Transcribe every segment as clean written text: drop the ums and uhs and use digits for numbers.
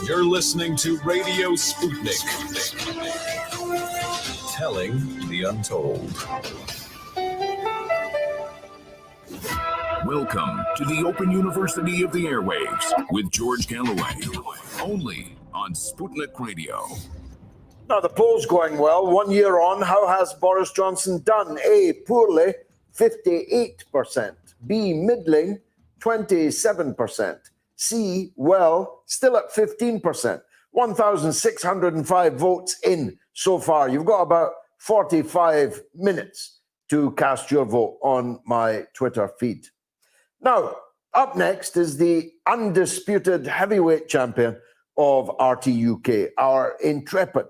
You're listening to Radio Sputnik. Telling the untold. Welcome to the Open University of the Airwaves with George Galloway. Only on Sputnik Radio. Now, the poll's going well. 1 year on, how has Boris Johnson done? A, poorly, 58%. B, middling, 27%. C, well, still at 15%. 1,605 votes in so far. You've got about 45 minutes to cast your vote on my Twitter feed. Now, up next is the undisputed heavyweight champion of RT UK, our intrepid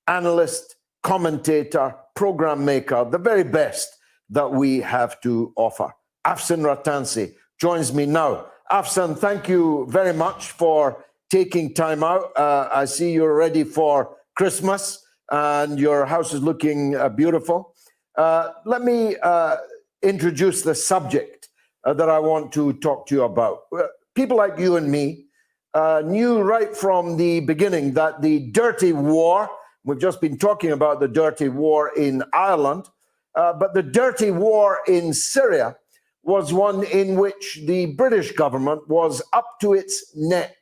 analyst, commentator, program maker, the very best that we have to offer. Afsan Rattansi joins me now. Afsan, thank you very much for taking time out. I see you're ready for Christmas and your house is looking beautiful. Let me introduce the subject that I want to talk to you about. People like you and me knew right from the beginning that the dirty war, we've just been talking about the dirty war in Ireland, but the dirty war in Syria was one in which the British government was up to its neck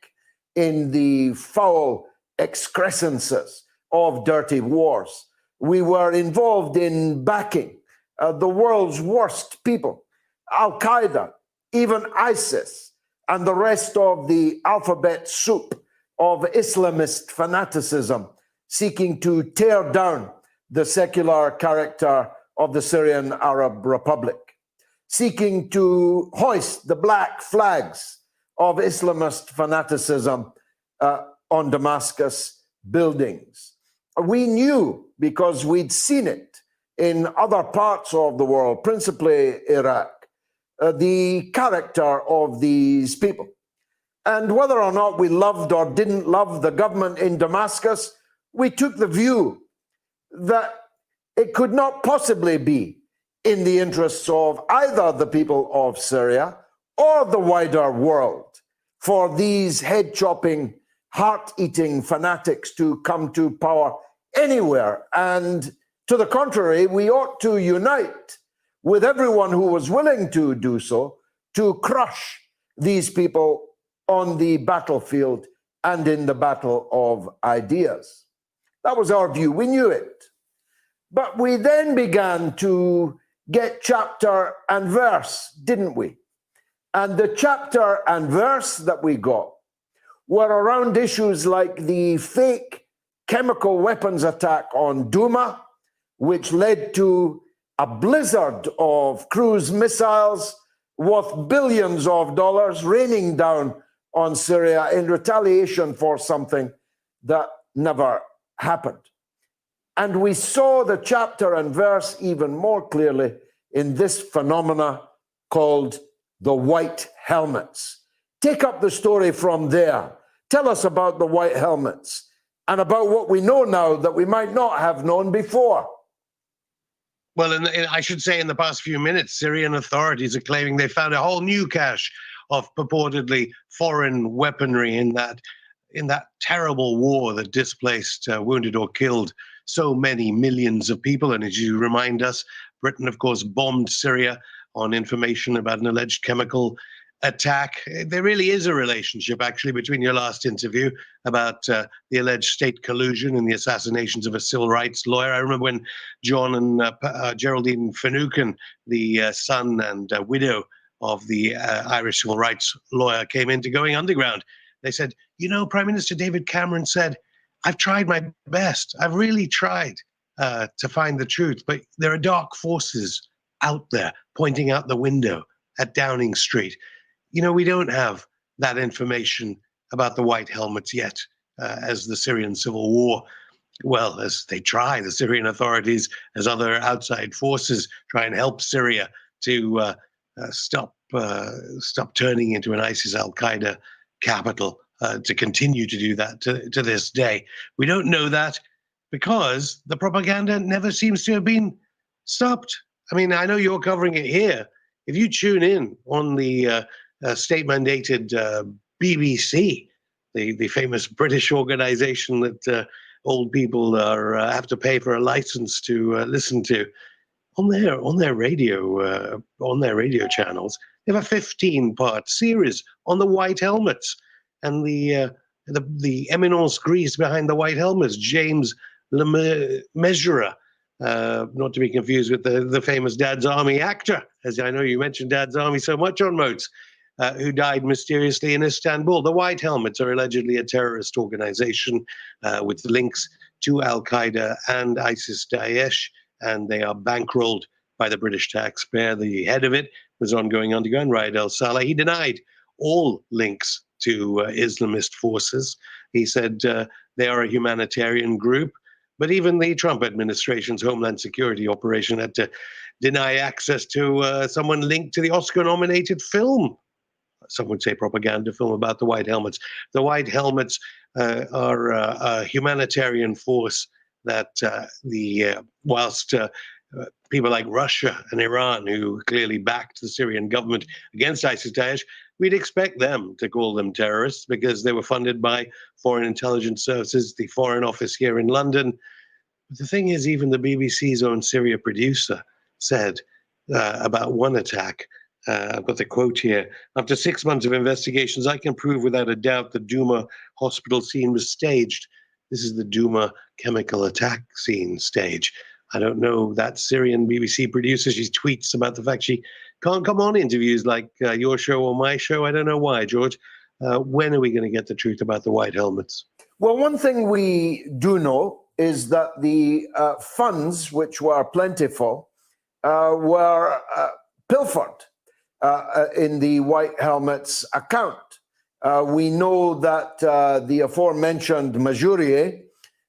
in the foul excrescences of dirty wars. We were involved in backing the world's worst people, Al-Qaeda, even ISIS, and the rest of the alphabet soup of Islamist fanaticism seeking to tear down the secular character of the Syrian Arab Republic, seeking to hoist the black flags of Islamist fanaticism on Damascus buildings. We knew, because we'd seen it in other parts of the world, principally Iraq, the character of these people. And whether or not we loved or didn't love the government in Damascus, we took the view that it could not possibly be in the interests of either the people of Syria or the wider world for these head-chopping, heart-eating fanatics to come to power anywhere. And to the contrary, we ought to unite with everyone who was willing to do so to crush these people on the battlefield and in the battle of ideas. That was our view. We knew it. But we then began to get chapter and verse, didn't we? And the chapter and verse that we got were around issues like the fake chemical weapons attack on Douma, which led to a blizzard of cruise missiles worth billions of dollars raining down on Syria in retaliation for something that never happened. And we saw the chapter and verse even more clearly in this phenomena called the white helmets. Take up the story from there. Tell us about the white helmets and about what we know now that we might not have known before. Well, I should say in the past few minutes, Syrian authorities are claiming they found a whole new cache of purportedly foreign weaponry in that terrible war that displaced, wounded or killed so many millions of people. And as you remind us, Britain, of course, bombed Syria on information about an alleged chemical attack. There really is a relationship, actually, between your last interview about the alleged state collusion and the assassinations of a civil rights lawyer. I remember when John and Geraldine Finucane, the son and widow of the Irish civil rights lawyer, came into Going Underground. They said, you know, Prime Minister David Cameron said, I've tried my best. I've really tried to find the truth, but there are dark forces out there pointing out the window at Downing Street. You know, we don't have that information about the white helmets yet, as the Syrian civil war, well, as they try, the Syrian authorities, as other outside forces try and help Syria to stop turning into an ISIS Al-Qaeda capital, to continue to do that to this day. We don't know that because the propaganda never seems to have been stopped. I mean, I know you're covering it here. If you tune in on the state-mandated BBC, the famous British organization that old people have to pay for a license to listen to, on their radio channels. They have a 15-part series on the white helmets and the eminence grise behind the white helmets, James Le Mesurier, not to be confused with the famous Dad's Army actor, as I know you mentioned Dad's Army so much on Moats, who died mysteriously in Istanbul. The White Helmets are allegedly a terrorist organization with links to Al-Qaeda and ISIS-Daesh, and they are bankrolled by the British taxpayer. The head of it was ongoing underground, Raed al-Saleh. He denied all links to Islamist forces. He said they are a humanitarian group. But even the Trump administration's Homeland Security operation had to deny access to someone linked to the Oscar-nominated film. Some would say propaganda film about the White Helmets. The White Helmets are a humanitarian force that whilst people like Russia and Iran, who clearly backed the Syrian government against ISIS-Daesh, we'd expect them to call them terrorists because they were funded by foreign intelligence services, the Foreign Office here in London. But the thing is, even the BBC's own Syria producer said about one attack, I've got the quote here, "After 6 months of investigations, I can prove without a doubt the Douma hospital scene was staged." This is the Douma chemical attack scene stage. I don't know that Syrian BBC producer. She tweets about the fact she can't come on interviews like your show or my show. I don't know why, George. When are we going to get the truth about the White Helmets? Well, one thing we do know is that the funds, which were plentiful, were pilfered in the White Helmets account. We know that the aforementioned Mesurier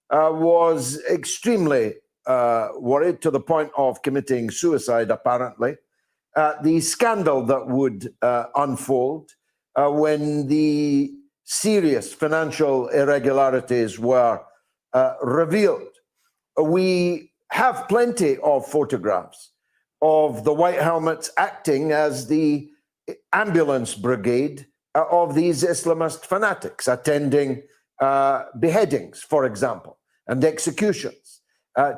was extremely worried to the point of committing suicide, apparently. The scandal that would unfold when the serious financial irregularities were revealed. We have plenty of photographs of the White Helmets acting as the ambulance brigade of these Islamist fanatics, attending beheadings, for example, and executions,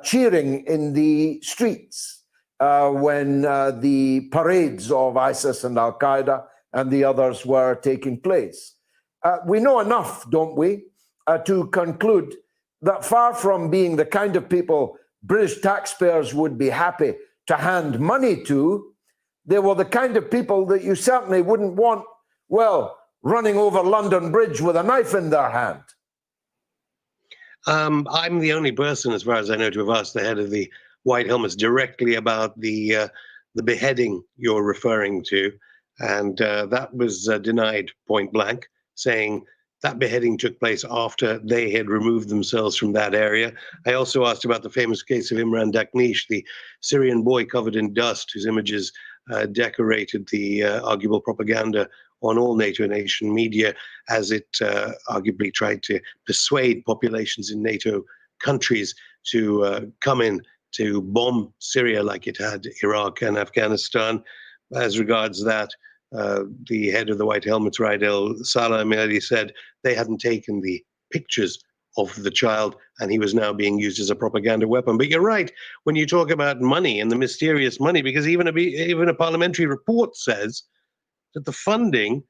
cheering in the streets when the parades of ISIS and Al-Qaeda and the others were taking place. We know enough, don't we, to conclude that far from being the kind of people British taxpayers would be happy to hand money to, they were the kind of people that you certainly wouldn't want, well, running over London Bridge with a knife in their hand. I'm the only person, as far as I know, to have asked the head of the White Helmets directly about the beheading you're referring to, and that was denied point blank, saying that beheading took place after they had removed themselves from that area. I also asked about the famous case of Imran Daknish, the Syrian boy covered in dust, whose images decorated the arguable propaganda on all NATO nation media, as it arguably tried to persuade populations in NATO countries to come in to bomb Syria like it had Iraq and Afghanistan. As regards that, the head of the White Helmets, Raed al-Saleh, merely said they hadn't taken the pictures of the child and he was now being used as a propaganda weapon. But you're right when you talk about money and the mysterious money, because even a parliamentary report says that the funding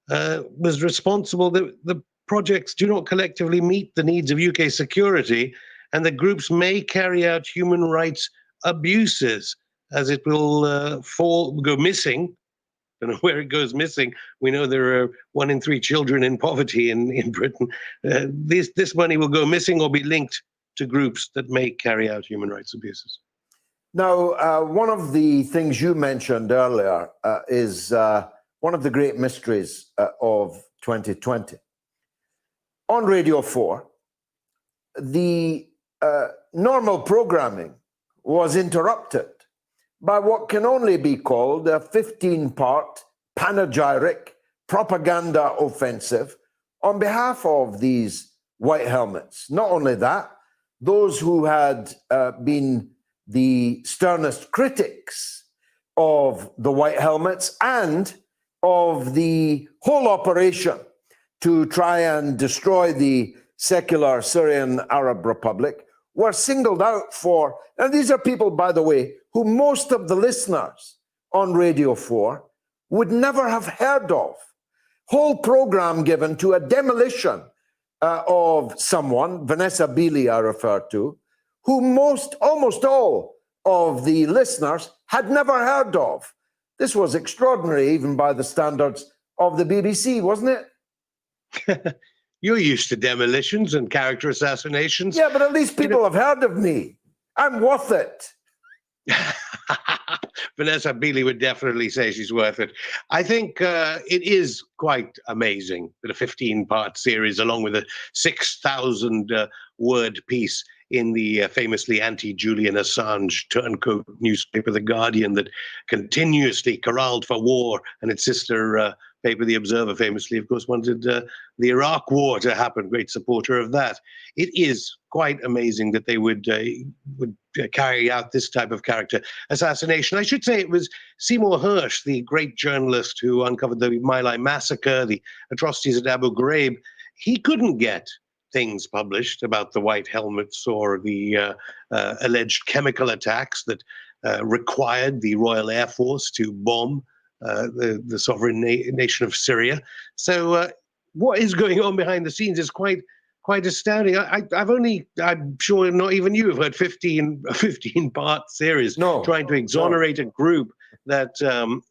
was responsible, that the projects do not collectively meet the needs of UK security, and the groups may carry out human rights abuses, as it will go missing. I don't know where it goes missing. We know there are 1 in 3 children in poverty in Britain. This money will go missing or be linked to groups that may carry out human rights abuses. Now, one of the things you mentioned earlier is one of the great mysteries of 2020. On Radio 4, the normal programming was interrupted by what can only be called a 15-part panegyric propaganda offensive on behalf of these White Helmets. Not only that, those who had been the sternest critics of the White Helmets and of the whole operation to try and destroy the secular Syrian Arab Republic were singled out for. And these are people, by the way, who most of the listeners on Radio 4 would never have heard of. Whole program given to a demolition of someone, Vanessa Beeley I referred to, who almost all of the listeners had never heard of. This was extraordinary, even by the standards of the BBC, wasn't it? You're used to demolitions and character assassinations. Yeah, but at least people have heard of me. I'm worth it. Vanessa Beeley would definitely say she's worth it. I think it is quite amazing that a 15-part series, along with a 6,000-word piece in the famously anti-Julian Assange turncoat newspaper, The Guardian, that continuously corralled for war, and its sister paper, The Observer, famously, of course, wanted the Iraq War to happen, great supporter of that. It is quite amazing that they would carry out this type of character assassination. I should say it was Seymour Hersh, the great journalist who uncovered the My Lai massacre, the atrocities at Abu Ghraib. He couldn't get things published about the white helmets or the alleged chemical attacks that required the Royal Air Force to bomb the sovereign nation of Syria. So what is going on behind the scenes is quite astounding. I'm sure not even you have heard 15-part series trying to exonerate a group that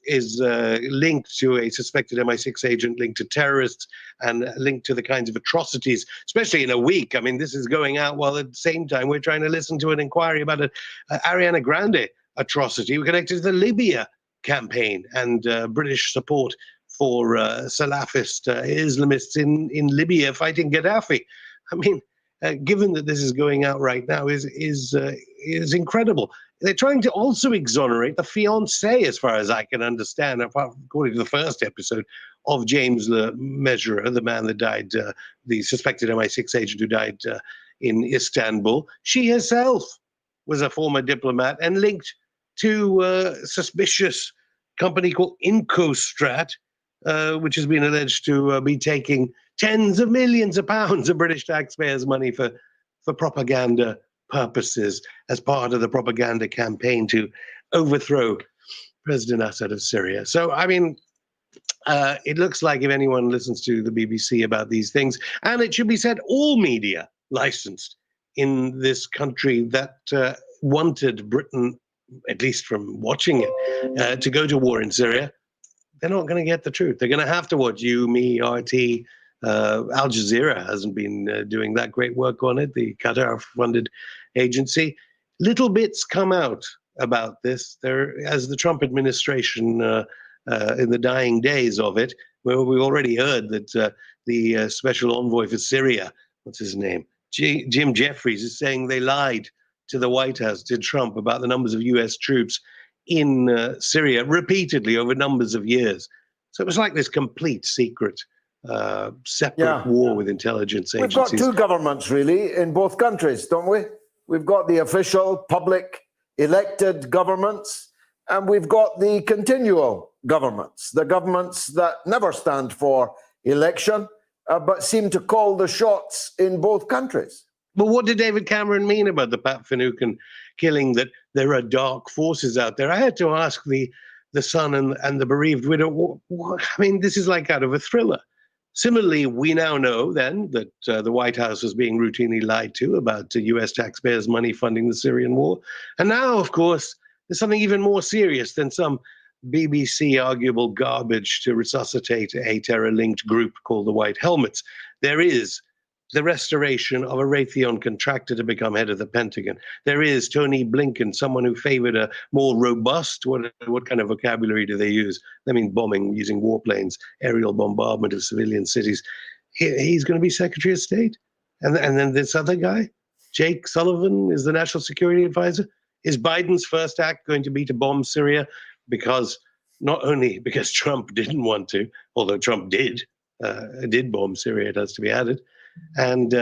is linked to a suspected MI6 agent, linked to terrorists, and linked to the kinds of atrocities, especially in a week. I mean, this is going out while at the same time we're trying to listen to an inquiry about an Ariana Grande atrocity connected to the Libya campaign and British support for Salafist Islamists in Libya fighting Gaddafi. I mean, given that this is going out right now, is incredible. They're trying to also exonerate the fiancé, as far as I can understand, according to the first episode, of James Le Mesurier, the man that died, the suspected MI6 agent who died in Istanbul. She herself was a former diplomat and linked to a suspicious company called Incostrat, which has been alleged to be taking tens of millions of pounds of British taxpayers' money for propaganda purposes as part of the propaganda campaign to overthrow President Assad of Syria. So, I mean, it looks like if anyone listens to the BBC about these things, and it should be said, all media licensed in this country that wanted Britain, at least from watching it, to go to war in Syria, they're not going to get the truth. They're going to have to watch you, me, RT. Al Jazeera hasn't been doing that great work on it, the Qatar-funded agency. Little bits come out about this. There, as the Trump administration, in the dying days of it, well, we already heard that the special envoy for Syria, what's his name, Jim Jeffries, is saying they lied to the White House, to Trump, about the numbers of U.S. troops in Syria repeatedly over numbers of years. So it was like this complete secret, separate war with intelligence agencies. We've got two governments, really, in both countries, don't we? We've got the official, public, elected governments, and we've got the continual governments, the governments that never stand for election, but seem to call the shots in both countries. But what did David Cameron mean about the Pat Finucane killing, that there are dark forces out there? I had to ask the son and the bereaved widow, I mean, this is like out of a thriller. Similarly, we now know then that the White House was being routinely lied to about U.S. taxpayers' money funding the Syrian war. And now, of course, there's something even more serious than some BBC arguable garbage to resuscitate a terror-linked group called the White Helmets. There is the restoration of a Raytheon contractor to become head of the Pentagon. There is Tony Blinken, someone who favored a more robust, what kind of vocabulary do they use? I mean, bombing using warplanes, aerial bombardment of civilian cities. He's going to be Secretary of State. And then this other guy, Jake Sullivan, is the National Security Advisor. Is Biden's first act going to be to bomb Syria? Because not only because Trump didn't want to, although Trump did bomb Syria, it has to be added. And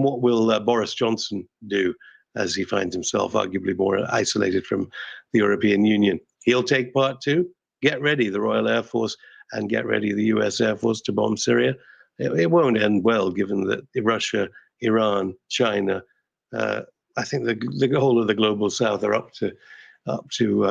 what will Boris Johnson do as he finds himself arguably more isolated from the European Union? He'll take part too. Get ready, the Royal Air Force, and get ready, the US Air Force, to bomb Syria. it won't end well, given that Russia, Iran, China, I think the whole of the global south are up to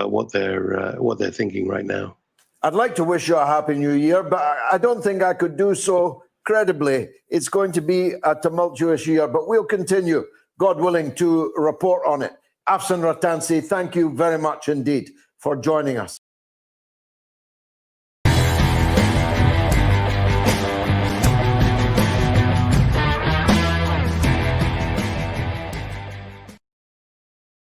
what they're thinking right now. I'd like to wish you a happy new year, but I don't think I could do so credibly. It's going to be a tumultuous year, but we'll continue, God willing, to report on it. Afsan Ratansi, thank you very much indeed for joining us.